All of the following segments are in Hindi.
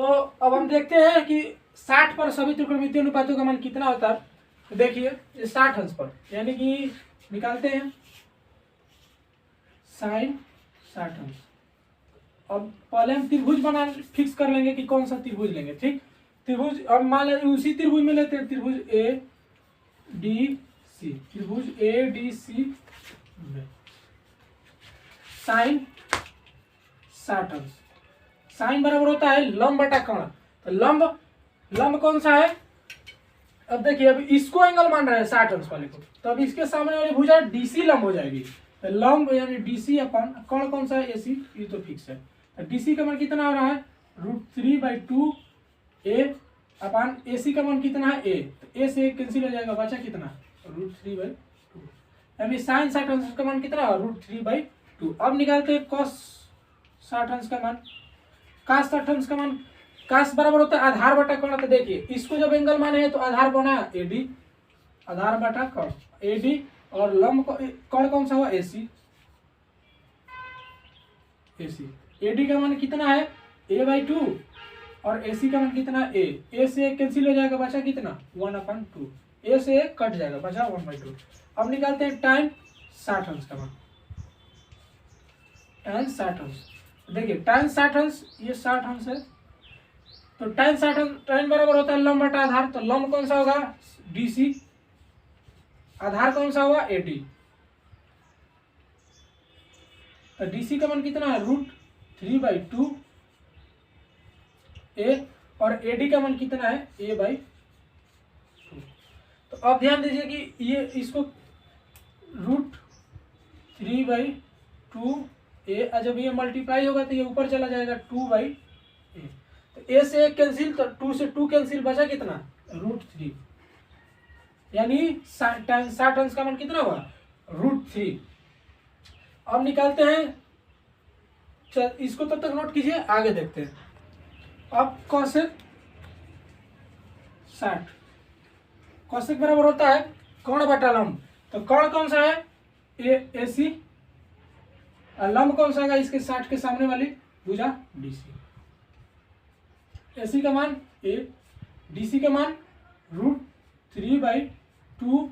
तो अब हम देखते हैं कि 60 पर सभी त्रिकोणमितीय अनुपातों का मान कितना होता है। तो देखिए 60 अंश पर, यानी कि निकालते हैं साइन 60 अंश। अब पहले हम त्रिभुज बना फिक्स कर लेंगे कि कौन सा त्रिभुज लेंगे। ठीक, त्रिभुज अब मान लें उसी त्रिभुज में लेते हैं, त्रिभुज ए डी सी, त्रिभुज ए डी सी में साइन 60 अंश। साइन बराबर होता है लंब बटा कोण। तो लंब कौन सा है? अब देखिए, अब इसको एंगल मान रहे हैं 60 अंश वाले को, तो अब इसके सामने वाली भुजा डीसी लंब हो जाएगी। तो लंब यानी डीसी अपन कोण कौन सा है? एसी, ये तो फिक्स है। तो डीसी का मान कितना आ रहा है? √3/2 ए अपन एसी का मान कितना है? ए, तो ए से कैंसिल हो जाएगा, बचा कितना? √3/2। यानी साइन 60 अंश का मान कितना? √3/2। अब निकालते हैं कॉस 60 अंश का मान। कास 60 अंश का मान, कास बराबर होता है आधार बटा कोण। तो देखिए इसको जब एंगल माने हैं तो आधार बना एडी, आधार बटा कोण एडी, और लंब कोण कौन सा हुआ? AC, AC. एडी का मान कितना है? a/2, और एसी का मान कितना है? ए से कैंसिल हो जाएगा, बचा कितना? 1/2। ए से कट जाएगा, बचा 1/2। अब निकालते हैं tan 60 अंश का मान। tan 60 अंश, देखिए tan 60 अंश, ये 60 अंश है, तो tan 60 अंश, tan बराबर होता है लंब बटा आधार। तो लंब कौन सा होगा? डीसी, आधार कौन सा होगा? एडी। तो डीसी का मान कितना है? √3/2 ए, और एडी का मान कितना है? a/2। तो अब ध्यान दीजिए कि ये इसको √3/2 ए, जब ये मल्टीप्लाई होगा तो ये ऊपर चला जाएगा 2/a। तो ए से कैंसिल, तो 2 से 2 कैंसिल, बचा कितना? √3। यानी tan 60 अंश का मान कितना हुआ? √3। अब निकालते हैं, इसको तब तक नोट कीजिए, आगे देखते हैं। अब कॉसेक 60, कॉसेक बराबर होता है कोण बटा लंब। तो कोण कौन सा है? एसी, और लंब कौन सा है? इसके 60 के सामने वाली भुजा डीसी। एसी का मान ए, डीसी का मान √3/2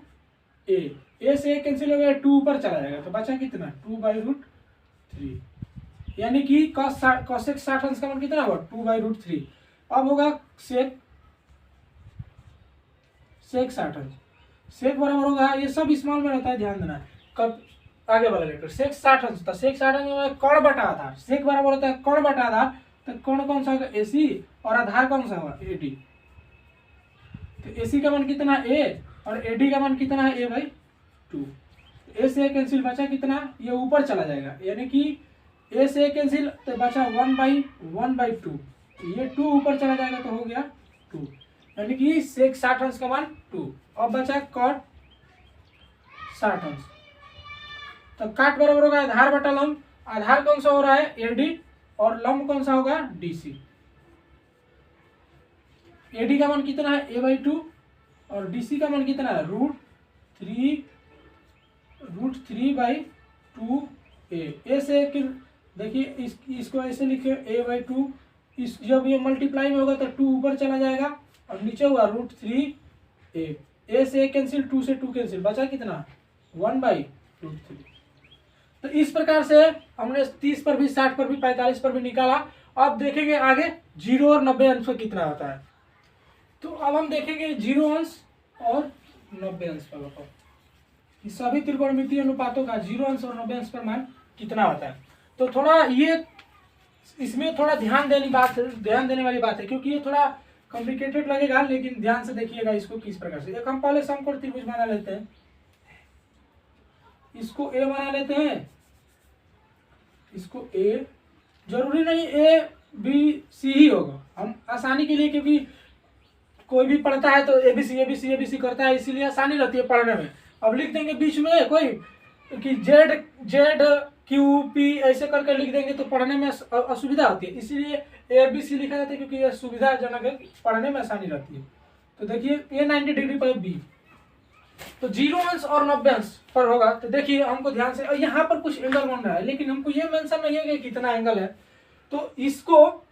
ए से कैंसिल हो गया, 2 ऊपर चला जाएगा, तो बचा कितना? 2/√3। यानी कि कॉसेक 60 अंश का मान कितना होगा? 2/√3। अब होगा सेक 60 अंश। सेक बराबर होगा, ये सब स्मॉल में रहता है, ध्यान देना। कब आगे वाला लेटर सेक 60 अंश, तो सेक 60 अंश में कोण बटा आधार। सेक बराबर होता है कोण बटा आधार, तो कोण कौन सा होगा? एसी, और आधार कौन सा होगा? एडी। तो एसी का मान कितना? ए, और एडी का मान कितना है? a/2। ए से कैंसिल, बचा कितना? ये ऊपर चला जाएगा, यानी कि ए से कैंसिल, तो बचा 1/2। ये 2 ऊपर चला जाएगा, तो हो गया 2, यानी कि सेक 60 अंश का मान 2। अब बचा कॉट 60 अंश। तो काट बराबर होगा आधार बटा लंब। आधार कौन सा हो रहा है? एडी, और लंब कौन सा होगा? डीसी। एडी का मान कितना है? a/2, और डीसी का मान कितना है? √3/2 ए से देखिए इसको ऐसे लिखे a/2, इस जब ये मल्टीप्लाई में होगा तो 2 ऊपर चला जाएगा, और नीचे हुआ √3 ए से कैंसिल, 2 से 2 कैंसिल, बचा कितना? 1/√3। तो इस प्रकार से हमने 30 पर भी, 60 पर भी, 45 पर भी निकाला। अब देखेंगे आगे 0 और 90 अंश पर कितना होता है। तो अब हम देखेंगे 0 अंश और 90 अंश पर बताओ कि सभी त्रिकोणमितीय अनुपातों का 0 अंश और 90 अंश पर मान कितना होता है। तो थोड़ा ये इसमें थोड़ा ध्यान देने वाली बात है, क्योंकि ये थोड़ा कॉम्प्लिकेटेड लगेगा, लेकिन ध्यान से देखिएगा इसको किस प्रकार से। एक हम पहले समकोण त्रिभुज बना लेते हैं, इसको ए बना लेते हैं, इसको ए, जरूरी नहीं ए बी सी ही होगा, हम आसानी के लिए, क्योंकि कोई भी पढ़ता है तो एबीसी करता है, इसीलिए आसानी रहती है पढ़ने में। अब लिख देंगे बीच में कोई कि जेड क्यू पी ऐसे करके लिख देंगे तो पढ़ने में असुविधा होती है, इसीलिए ABC लिखा जाता है, क्योंकि यह सुविधाजनक है, पढ़ने में आसानी रहती है। तो देखिए ए 90 डिग्री पर बी, तो 0 अंश और 90 अंश पर होगा। तो देखिए हमको ध्यान से, यहाँ पर कुछ एंगल बन रहा है, लेकिन हमको ये मेंशन नहीं है कि कितना एंगल है। तो इसको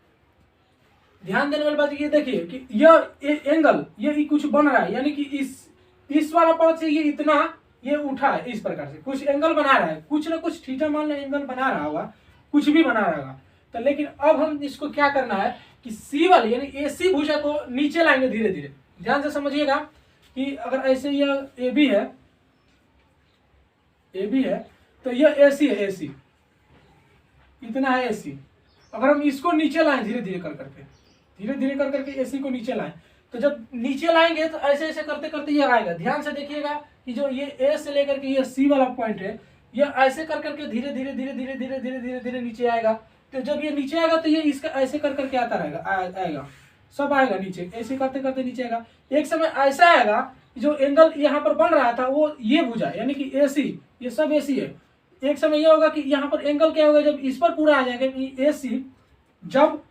ध्यान देने वाली बात ये देखिए कि यह एंगल ये कुछ बन रहा है, यानी कि इस वाला पद से ये इतना ये उठा है, इस प्रकार से कुछ एंगल बना रहा है, कुछ ना कुछ थीटा मान लो एंगल बना रहा होगा, कुछ भी बना रहा होगा। तो लेकिन अब हम इसको क्या करना है कि सी वाली यानी AC भुजा को नीचे लाएंगे धीरे धीरे। ध्यान से समझिएगा कि अगर ऐसे यह AB है, AB है तो यह AC है, AC इतना है AC। अगर हम इसको नीचे लाएं धीरे धीरे कर करके AC को नीचे लाएं, तो जब नीचे लाएंगे तो ऐसे ऐसे करते करते ये आएगा। ध्यान से देखिएगा कि जो ये A से लेकर के ये C वाला पॉइंट है, ये ऐसे कर करके धीरे धीरे धीरे धीरे धीरे धीरे धीरे धीरे नीचे आएगा। तो जब ये नीचे आएगा तो ये इसका ऐसे कर करके आता रहेगा, आएगा, सब आएगा नीचे, ऐसे करते करते नीचे आएगा। एक समय ऐसा आएगा जो एंगल यहाँ पर बन रहा था वो ये भुजा यानी कि AC, ये सब AC है। एक समय यह होगा कि यहाँ पर एंगल क्या होगा, जब इस पर पूरा आ जाएगा कि AC, जब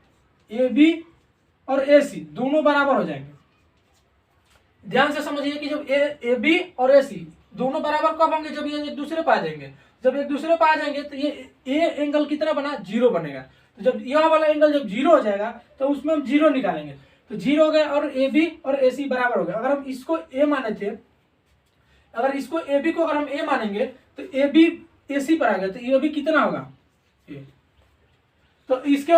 AB और AC दोनों बराबर हो जाएंगे। ध्यान से समझिए कि जब AB और AC दोनों बराबर कब होंगे, जब ये एक दूसरे पर आ जाएंगे। जब एक दूसरे पर आ जाएंगे तो ये A एंगल कितना बना, 0 बनेगा। तो जब यह वाला एंगल जब 0 हो जाएगा तो उसमें हम 0 निकालेंगे, तो 0 हो गया और AB और AC बराबर हो गया। अगर हम इसको A माने थे, अगर इसको AB को अगर हम A मानेंगे तो AB AC पर आ गया, तो ये भी कितना होगा A। तो इसके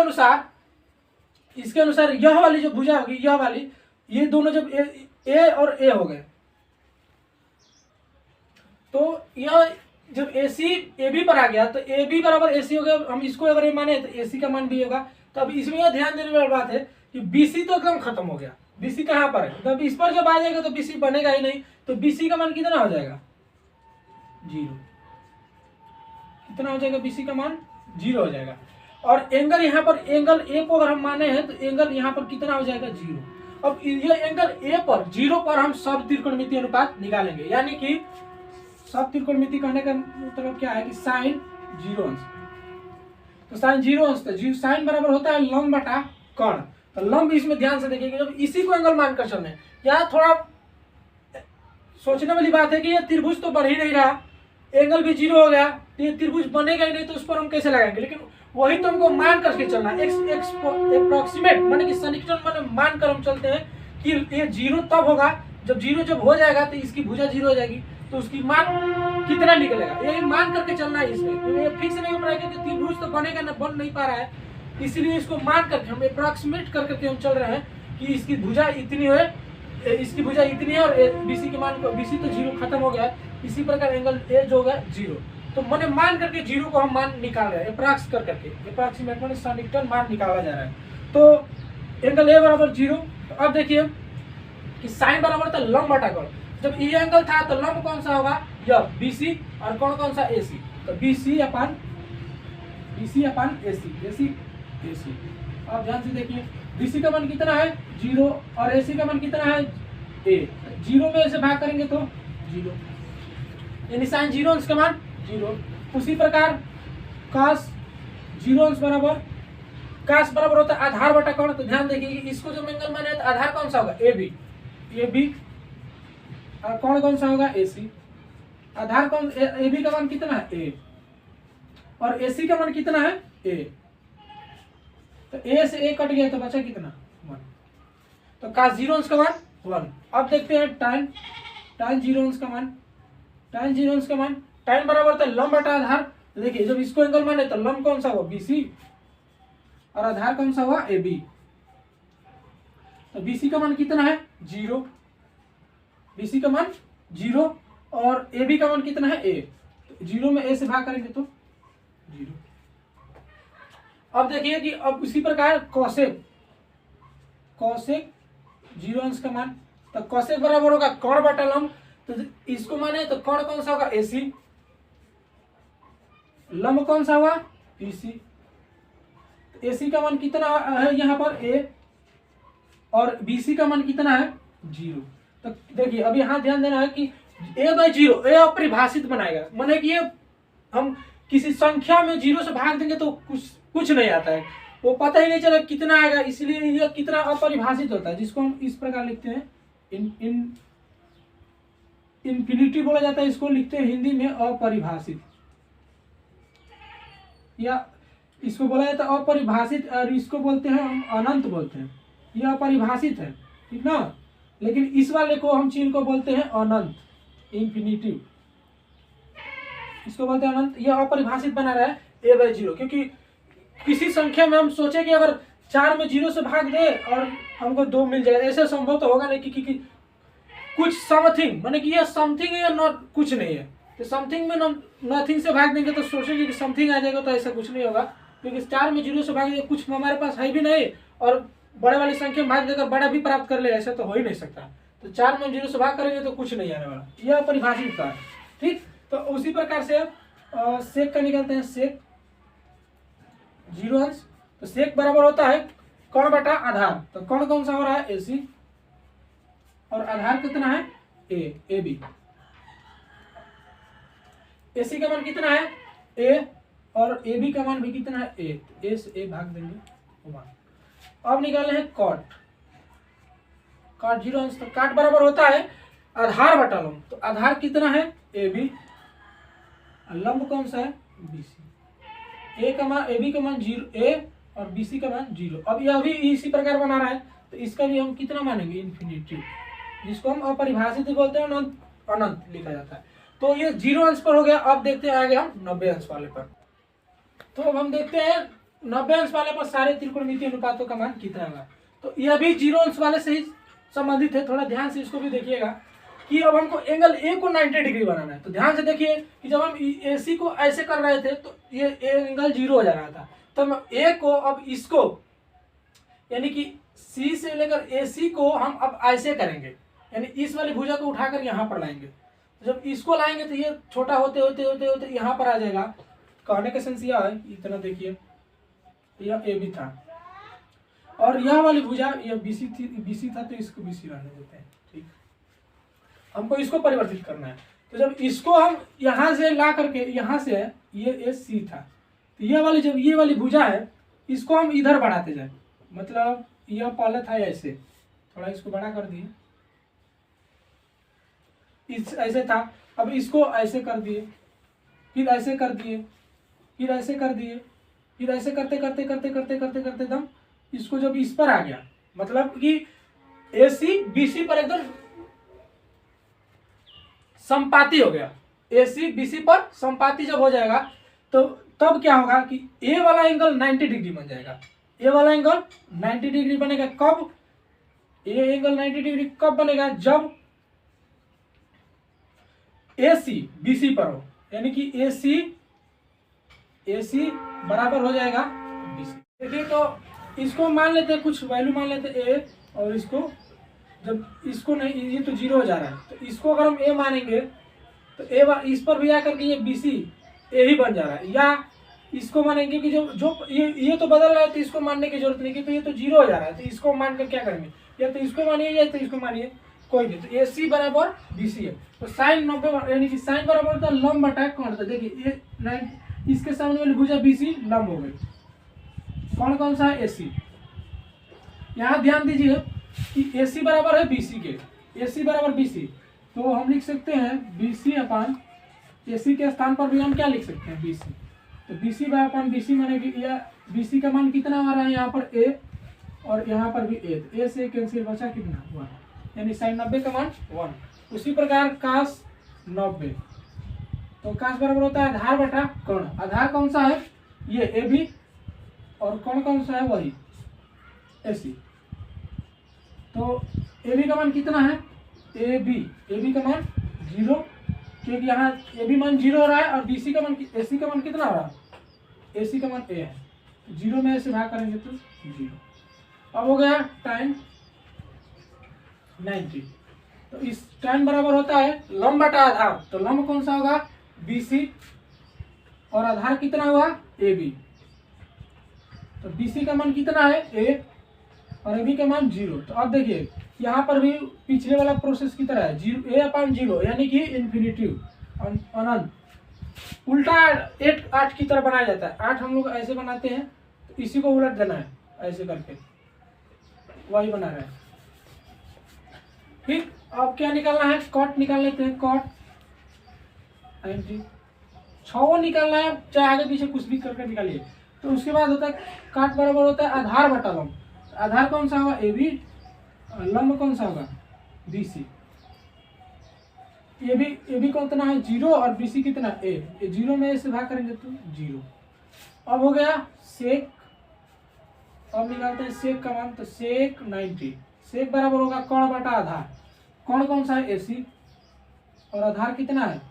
अनुसार यह वाली जो भुजा होगी, यह वाली, ये दोनों जब A और A हो गए तो यह जब AC AB पर आ गया तो AB बराबर AC हो गया। हम इसको अगर ये माने तो AC का मान भी होगा। तो अब इसमें यह ध्यान देने वाली बात है कि BC तो एकदम खत्म हो गया, BC कहाँ पर है, तो अब इस पर जब आ जाएगा तो BC बनेगा ही नहीं। तो BC का मान कितना हो जाएगा, 0। कितना हो जाएगा, BC का मान 0 हो जाएगा। और एंगल यहाँ पर एंगल A को अगर हम माने हैं तो एंगल यहाँ पर कितना हो जाएगा, 0। अब ये एंगल A पर 0 पर हम सब त्रिकोणमितीय अनुपात निकालेंगे, यानी कि सब त्रिकोणमिति कहने का मतलब क्या है कि साइन 0 अंश। तो साइन 0 अंश, तो साइन बराबर होता है लंब बटा कर्ण। तो लंब इसमें ध्यान से देखिएगा, जब इसी को एंगल मानकर चलने, यहाँ थोड़ा सोचने वाली बात है कि ये त्रिभुज तो बढ़ ही नहीं रहा, एंगल भी 0 हो गया, तो ये त्रिभुज बनेगा ही नहीं, तो उस पर हम कैसे लगाएंगे। लेकिन वही तो हमको मान करके चलना, अप्रोक्सीमेट माने कि सन्निकटन माने मान कर हम चलते हैं कि ये 0 तब होगा जब 0 जब हो जाएगा तो इसकी भुजा 0 हो जाएगी, तो उसकी मान कितना निकलेगा, ये मान करके चलना है इसमें। तो ये फिक्स नहीं हो पाएगा कि त्रिभुज तो बनेगा ना, बन नहीं पा रहा है, इसलिए इसको मान करके हम अप्रोक्सीमेट कर करके हम चल रहे हैं कि इसकी भुजा इतनी है, इसकी भुजा इतनी है, और BC के मान को, BC तो 0 खत्म हो गया है, इसी प्रकार एंगल A जो होगा 0। तो मैंने मान करके 0 को हम मान निकाल रहे हैं, अप्रॉक्स कर करके, अप्रोक्सीमेट माने सन्निकटन मान निकाला जा रहा है। तो एंगल A बराबर 0। तो अब देखिए कि साइन बराबर था लंब बटा कोण। जब ये एंगल था तो लंब कौन सा होगा, यह BC, और कोण कौन सा, AC। तो BC अपन AC। अब ध्यान से देखिए, BC का मान कितना है, 0, और AC का मान कितना है, A। 0 में ऐसे भाग करेंगे तो 0, यानी साइन 0 अंश का मान 0। उसी प्रकार cos 0 अंश बराबर, cos बराबर होता है आधार बटा कोण। तो ध्यान देखिए कि इसको जो एंगल माने तो आधार कौन सा होगा, AB, और कोण कौन सा होगा, AC। आधार कौन, AB का मान कितना है, A, और AC का मान कितना है, A। तो A से A कट गया तो बचा कितना, 1। तो cos 0 अंश का मान 1। अब देखते हैं tan 0 अंश का मान, tan बराबर था लंब बटा आधार। तो देखिए जब इसको एंगल माने तो लंब कौन सा हुआ, BC, और आधार कौन सा हुआ, AB। तो BC का मान कितना है, 0, BC का मान 0, और AB का मान कितना है, A। तो 0 में A से भाग करेंगे तो 0। अब देखिए कि अब इसी प्रकार कोसेक 0 अंश का मान, तो कोसेक बराबर होगा कोण बटा लंब। तो इसको माने तो कोण कौन सा होगा, AC, लंब कौन सा हुआ, BC। तो AC का मान कितना है यहाँ पर, A, और BC का मान कितना है, 0। तो देखिए अब यहाँ ध्यान देना है कि A/0 ये अपरिभाषित बनाएगा, माने कि ये हम किसी संख्या में 0 से भाग देंगे तो कुछ नहीं आता है, वो पता ही नहीं चला कितना आएगा, इसलिए ये कितना अपरिभाषित होता है, जिसको हम इस प्रकार लिखते हैं, इन्फिनिटी बोला जाता है, इसको लिखते हैं हिंदी में अपरिभाषित, या इसको बोला जाता है अपरिभाषित, और इसको बोलते हैं हम अनंत बोलते हैं। ये अपरिभाषित है, ठीक ना। लेकिन इस वाले को हम चिन्ह को बोलते हैं अनंत, इंफिनिटिव, इसको बोलते हैं अनंत। यह अपरिभाषित बना रहा है a/0, क्योंकि किसी संख्या में हम सोचे कि अगर 4 में 0 से भाग दे और हमको 2 मिल जाए, ऐसे संभव तो होगा नहीं कि कुछ समथिंग, माने कि ये समथिंग है या नॉट कुछ नहीं है। तो समथिंग में नथिंग से भाग देंगे तो सोचेंगे कि समथिंग आ जाएगा, तो ऐसा कुछ नहीं होगा, क्योंकि 4 में 0 से भाग देंगे, कुछ हमारे पास है भी नहीं, और बड़े वाली संख्या में भाग देकर बड़ा भी प्राप्त कर ले, ऐसा तो हो ही नहीं सकता। तो 4 में 0 से भाग करेंगे तो कुछ नहीं आने वाला, यह परिभाषित का है, ठीक। तो उसी प्रकार से सेक का निकालते हैं, सेक 0 अंश। तो सेक बराबर होता है कण बटा आधार। तो कण कौन सा हो रहा है, AC, और आधार कितना है, AB। AC का मान कितना है, A, और AB का मान भी कितना है, A से A भाग देंगे 1। अब निकालने हैं कॉट 0 अंश। तो काट बराबर होता है आधार बटा लंब। तो आधार कितना है, AB, लंब कौन सा है, BC। A का मान, AB का मान 0, A, और BC का मान 0। अब यह भी इसी प्रकार बना रहा है, तो इसका भी हम कितना मानेंगे, इन्फिनिटी, जिसको हम अपरिभाषित बोलते हैं, अनंत लिखा जाता है। तो ये 0 अंश पर हो गया। अब देखते हैं आगे हम 90 अंश वाले पर। तो अब हम देखते हैं 90 अंश वाले पर सारे त्रिकोणमितीय अनुपातों का मान कितना होगा। तो यह भी 0 अंश वाले से ही संबंधित है, थोड़ा ध्यान से इसको भी देखिएगा कि अब हमको एंगल ए को 90 डिग्री बनाना है। तो ध्यान से देखिए कि जब हम AC को ऐसे कर रहे थे तो ये एंगल 0 हो जा रहा था। तो हम ए को, अब इसको यानी कि C से लेकर AC को हम अब ऐसे करेंगे, यानी इस वाली भुजा को उठाकर यहाँ पर लाएंगे। जब इसको लाएंगे तो ये छोटा होते होते होते होते यहाँ पर आ जाएगा। कहने का सेंस यह है, इतना देखिए, यह AB था और यह वाली भुजा यह BC था, तो इसको BC रहने देते हैं, ठीक। हमको इसको परिवर्तित करना है। तो जब इसको हम यहाँ से ला करके, यहाँ से ये AC था, तो यह वाली, जब ये वाली भुजा है, इसको हम इधर बढ़ाते जाए, मतलब यह पहले था ऐसे, थोड़ा इसको बड़ा कर दिए, ऐसे था, अब इसको ऐसे कर दिए, फिर ऐसे कर दिए, फिर ऐसे कर दिए, फिर ऐसे करते करते करते करते करते करते दम इसको जब इस पर आ गया, मतलब कि AC BC पर एकदम संपाती हो गया। AC BC पर संपाती जब हो जाएगा तो तब क्या होगा कि A वाला एंगल 90 डिग्री बन जाएगा। A वाला एंगल 90 डिग्री बनेगा कब, A एंगल 90 डिग्री कब बनेगा, जब AC BC पर हो, यानी कि AC बराबर हो जाएगा BC। देखिए तो इसको मान लेते हैं, कुछ वैल्यू मान लेते हैं A, और इसको जब इसको नहीं, ये तो 0 हो जा रहा है, तो इसको अगर हम A मानेंगे तो A इस पर भी आकर के ये BC A ही बन जा रहा है। या इसको मानेंगे कि जो ये तो बदल रहा है, तो इसको मानने की जरूरत नहीं, क्योंकि ये तो 0 हो जा रहा है, तो इसको मान कर क्या करेंगे, या तो इसको मानिए या तो इसको मानिए, कोई भी। तो AC बराबर BC है। तो साइन 90, यानी कि साइन बराबर होता है लंब बटा कोण। तो देखिए इसके सामने वाली भुजा BC लंब हो गई, कौन कौन सा है, AC। यहाँ ध्यान दीजिए कि AC बराबर है BC के, AC बराबर BC, तो हम लिख सकते हैं BC अपान AC के स्थान पर भी हम क्या लिख सकते हैं, BC। तो BC अपान BC माने कि यह BC का मान कितना आ रहा है, यहाँ पर A और यहाँ पर भी A, तो A से कैंसिल बचा कितना 1, यानी साइन 90 का मान 1। उसी प्रकार कास 90, तो कास बराबर होता है आधार बटा कोण। आधार कौन सा है, ये AB, और कोण कौन सा है, वही AC। तो AB का मान कितना है, AB का मान 0, क्योंकि यहाँ AB मान 0 हो रहा है, और BC का मान, AC का मान कितना हो रहा है, AC का मान A है, 0 में से भाग करेंगे तो 0। अब हो गया tan 90। तो इस tan बराबर होता है लंब बटा आधार। तो लंब कौन सा होगा, BC, और आधार कितना हुआ, AB। तो BC का मान कितना है, A, और AB का मान 0। तो अब देखिए यहाँ पर भी पिछले वाला प्रोसेस की तरह है, 0 A अपान 0, यानी कि इन्फिनिटिव, अनंत, उल्टा 8 की तरह बनाया जाता है। 8 हम लोग ऐसे बनाते हैं, तो इसी को उलट देना है, ऐसे करके वही बना रहे हैं। ठीक, अब क्या निकालना है, कॉट निकाल लेते हैं, कॉट 90, 6 निकालना है, चाहे आगे पीछे कुछ भी करके निकालिए। तो उसके बाद होता है काट बराबर होता है आधार बटा लंब। आधार कौन सा होगा ए बी, लंब कौन सा होगा बी सी। ए बी को कितना है 0 और बी सी कितना ए, 0 में से भाग करेंगे तो 0। अब हो गया सेक, अब निकालते हैं सेक का मान, तो सेक 90, सेक बराबर होगा कोण बटा आधार। कोण कौन सा है ए सी और आधार कितना है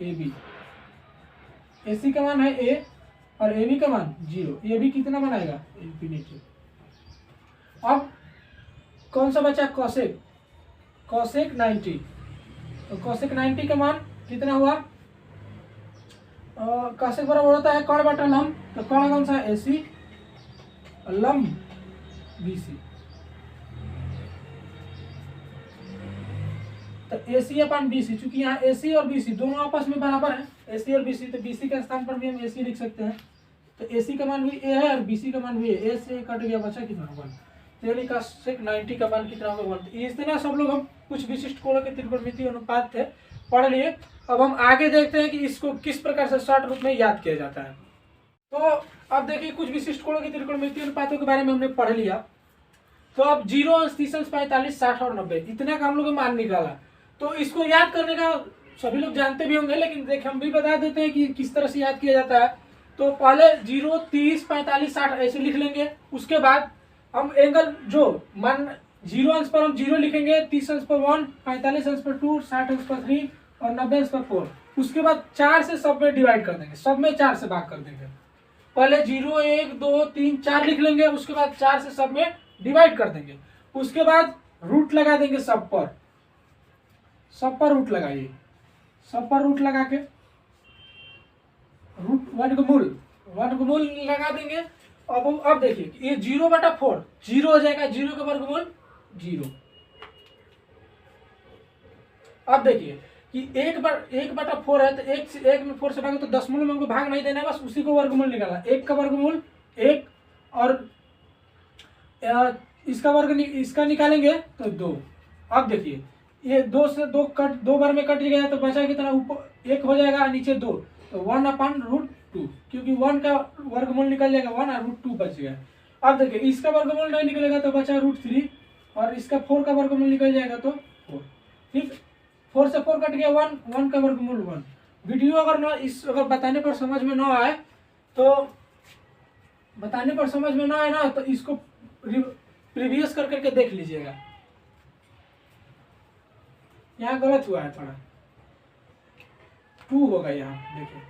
ए बी। ए सी का मान है ए और ए बी का मान 0, ए बी कितना बनाएगा इंफिनिटी। अब कौन सा बचा कोसेक, कोसेक 90, तो कोसेक 90 का मान कितना हुआ, कोसेक बराबर होता है कोण बटा लंब, तो कोण कौन सा है ए सी और लंब बी सी। तो ए सी अपन बी सी, चूंकि यहाँ ए सी और बी सी दोनों आपस में बराबर है, ए सी और बी सी, तो बी सी के स्थान पर भी हम ए सी लिख सकते हैं। तो ए सी का मान भी ए है और बी सी का मान भी है, ए से कट गया बचा कितना 1, तो यानी कोसेक 90 का मान कितना होगा 1। इस तरह सब लोग हम कुछ विशिष्ट कोणों के त्रिकोणमितीय अनुपात थे पढ़ लिए। अब हम आगे देखते हैं कि इसको किस प्रकार से शॉर्ट रूप में याद किया जाता है। तो अब देखिए कुछ विशिष्ट कोणों के त्रिकोणमितीय अनुपातों के बारे में हमने पढ़ लिया। तो अब 0 अंश 30 अंश 45 60 और 90 इतना का हम लोग मान निकाला। तो इसको याद करने का सभी लोग जानते भी होंगे, लेकिन देख हम भी बता देते हैं कि किस तरह से याद किया जाता है। तो पहले 0 30 45 60 ऐसे लिख लेंगे। उसके बाद हम एंगल जो मान 0 अंश पर हम 0 लिखेंगे, 30 अंश पर 1, 45 अंश पर 2, 60 अंश पर 3 और 90 अंश पर 4। उसके बाद 4 से सब में डिवाइड कर देंगे, सब में 4 से भाग कर देंगे। पहले 0 1 2 3 4 लिख लेंगे, उसके बाद 4 से सब में डिवाइड कर देंगे। उसके बाद रूट लगा देंगे सब पर रूट लगाइए, सब पर रूट लगा के रूट 1 को मूल लगा देंगे। अब देखिए ये 0/4 0 हो जाएगा, 0 का वर्गमूल 0। अब देखिए कि 1/4 है, तो 1 में 4 से भागे तो 10 में हमको भाग नहीं देना है, बस उसी को वर्गमूल निकालना। 1 का वर्गमूल 1 और इसका निकालेंगे तो 2। अब देखिए ये 2 से 2 बार में कट गया, तो बचा कितना, ऊपर 1 हो जाएगा नीचे 2, तो 1/√2, क्योंकि 1 का वर्गमूल निकल जाएगा 1 और √2 बच गया। अब देखिए इसका वर्गमूल नहीं निकलेगा तो बचा √3 और इसका 4 का वर्गमूल निकल जाएगा तो 4। ठीक, 4 से 4 कट गया 1 का वर्गमूल 1। वीडियो अगर बताने पर समझ में ना आए तो इसको प्रीवियस कर करके देख लीजिएगा। यहाँ गलत हुआ है थोड़ा, 2 होगा यहाँ, देखिए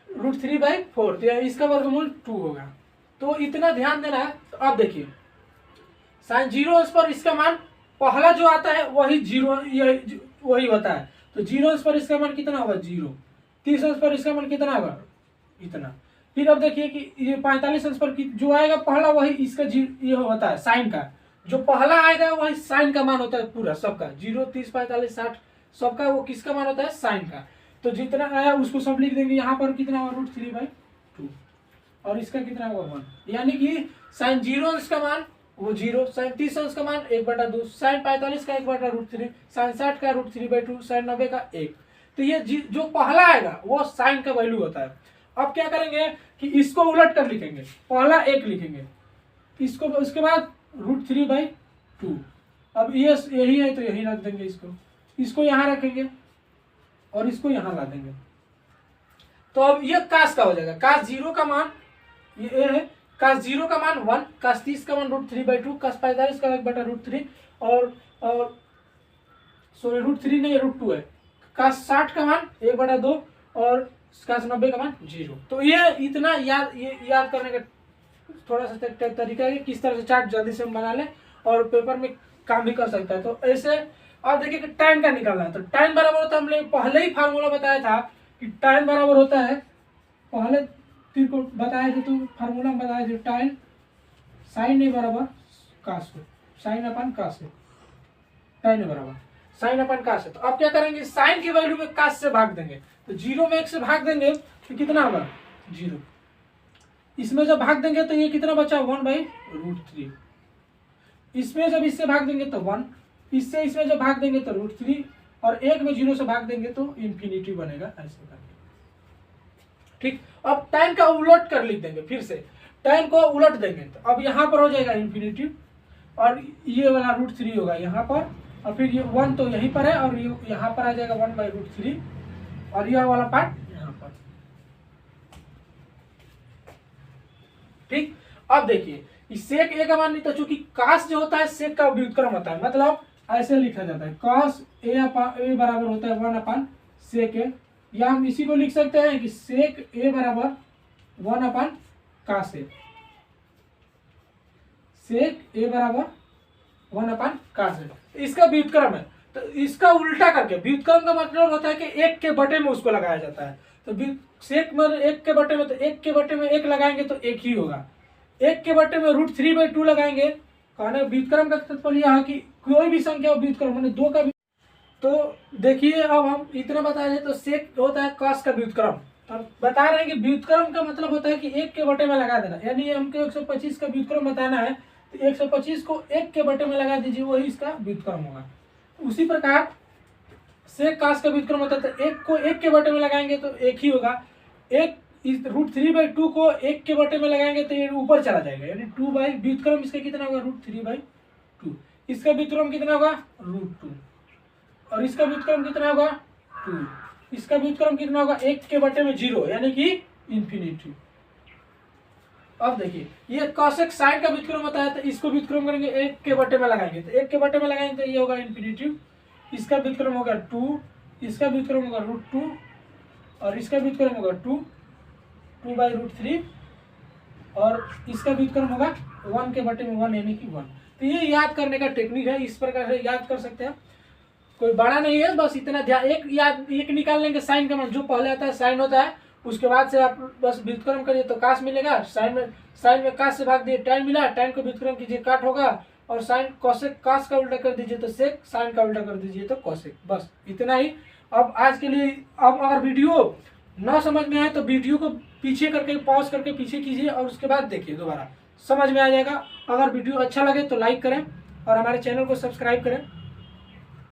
√3/4, तो इसका वर्गमूल 2 होगा। तो इतना ध्यान देना है। तो अब देखिए साइन 0 अंश पर इसका मान पहला जो आता है वही 0 वही होता है। तो 0 अंश पर इसका मान कितना होगा 0, 30 अंश पर इसका मान कितना होगा इतना। फिर अब देखिए कि ये 45 अंश पर जो आएगा पहला वही इसका ये होता है साइन का, जो पहला आएगा वही साइन का मान होता है पूरा सबका, 0 30 45 60 सबका वो किसका मान होता है साइन का। तो जितना आया उसको सब लिख देंगे। यहाँ पर कितना होगा √3/2 और इसका कितना होगा 1, यानी कि साइन 0 अंश का मान वो 0, साइन 30 अंश का मान 1/2, साइन 45 का 1/√3, साइन 60 का √3/2, साइन 90 का 1। तो ये जो पहला आएगा वो साइन का वैल्यू होता है। अब क्या करेंगे कि इसको उलट कर लिखेंगे, पहला 1 लिखेंगे, इसको उसके बाद √3/2। अब ये यही है तो यही रख देंगे, इसको यहाँ रखेंगे और इसको यहाँ ला देंगे। तो अब ये कास का हो जाएगा, कास 0 का मान ये है, कास 0 का मान 1, कास 30 का मान √3/2, कास 45 का 1/√3 और सॉरी √3 नहीं √2 है, कास 60 का मान 1/2 और कास 90 का मान 0। तो ये इतना याद करने का थोड़ा सा तरीका है कि किस तरह से चार्ट जल्दी से हम बना लें और पेपर में काम भी कर सकता है। तो ऐसे अब देखिए कि टाइम का निकालना है। तो टाइम बराबर होता है, हमने पहले ही फार्मूला बताया था कि टाइम बराबर होता है, पहले तीर को बताए थे तो फार्मूला में बताए थे, टाइम साइन ए बराबर कास है, साइन अपन कास है, टाइम ए बराबर साइन अपन कास है। तो अब क्या करेंगे, साइन की वैल्यू में कास से भाग देंगे। तो 0 में 1 से भाग देंगे तो कितना होगा 0, इसमें जब भाग देंगे तो ये कितना बचा 1/√3, इसमें जब इससे भाग देंगे तो 1, इसमें जब भाग देंगे तो √3 और 1 में 0 से भाग देंगे तो इंफिनिटी बनेगा ऐसे करके। ठीक, अब टाइम का उलट कर लिख देंगे। फिर से tan को उलट देंगे तो अब यहाँ पर हो जाएगा इन्फिनिटी, और ये वाला √3 होगा यहाँ पर, और फिर ये 1 तो यहीं पर है, और ये यहाँ पर आ जाएगा 1/√3, और यह वाला पार्ट यहाँ पर। ठीक, अब देखिए इस सेक ए का मान नहीं, तो चूंकि कास जो होता है सेक का व्युत्क्रम होता है, मतलब ऐसे लिखा जाता है cos ए बराबर होता है 1/sec ए, या हम इसी को लिख सकते हैं कि sec ए बराबर 1/cos ए, sec ए बराबर 1/cos ए, इसका व्युत्क्रम है। तो इसका उल्टा करके, व्युत्क्रम का मतलब होता है कि 1 के बटे में उसको लगाया जाता है, तो सेक में 1 के बटे में, तो 1 के बटे में 1 लगाएंगे तो 1 ही होगा, 1 के बटे में √3/2 लगाएंगे, कहने व्युत्क्रम का तात्पर्य यह है कि कोई भी संख्या व्युत्क्रम मैंने 2 का। तो देखिए अब हम इतना बता दें, तो सेक होता है cos का व्युत्क्रम, तो बता रहे हैं कि व्युत्क्रम का मतलब होता है कि 1 के बटे में लगा देना, यानी हमको 125 का व्युत्क्रम बताना है, तो 125 को 1 के बटे में लगा दीजिए, वही इसका व्युत्क्रम होगा। उसी प्रकार सेक cos का व्युत्क्रम होता है, तो 1 को 1 के बटे में लगाएंगे तो 1 ही होगा, एक इस √3/2 को 1 के बटे में लगाएंगे तो ये ऊपर चला जाएगा, यानी 2 बाई व्युत्क्रम इसका कितना होगा √3/2, इसका व्युत्क्रम कितना होगा √2, और इसका व्युत्क्रम कितना होगा 2, इसका व्युत्क्रम कितना होगा 1 के बटे में 0, यानी कि इन्फिनिटी। अब देखिए ये cosec साइन का व्युत्क्रम होता है, तो इसको व्युत्क्रम करेंगे 1 के बटे में लगाएंगे, तो 1 के बटे में लगाएंगे तो ये होगा इन्फिनिटी, इसका व्युत्क्रम होगा 2, इसका व्युत्क्रम होगा √2, और इसका व्युत्क्रम होगा 2/√3, और इसका व्युत्क्रम होगा 1 के बटे में 1, यानी कि 1। तो ये याद करने का टेक्निक है, इस प्रकार से याद कर सकते हैं, कोई बड़ा नहीं है, बस इतना ध्यान, एक निकाल लेंगे साइन का मान, जो पहले आता है साइन होता है, उसके बाद से आप बस व्युत्क्रम करिए तो कास मिलेगा, साइन में कास से भाग दिए tan मिला, tan को व्युत्क्रम कीजिए काट होगा, और साइन कोसेक कास का उल्टा कर दीजिए तो सेक, साइन का उल्टा कर दीजिए तो कोसेक, बस इतना ही। अब आज के लिए, अब अगर वीडियो ना समझ में आए तो वीडियो को पीछे करके पॉज करके पीछे कीजिए, और उसके बाद देखिए, दोबारा समझ में आ जाएगा। अगर वीडियो अच्छा लगे तो लाइक करें और हमारे चैनल को सब्सक्राइब करें।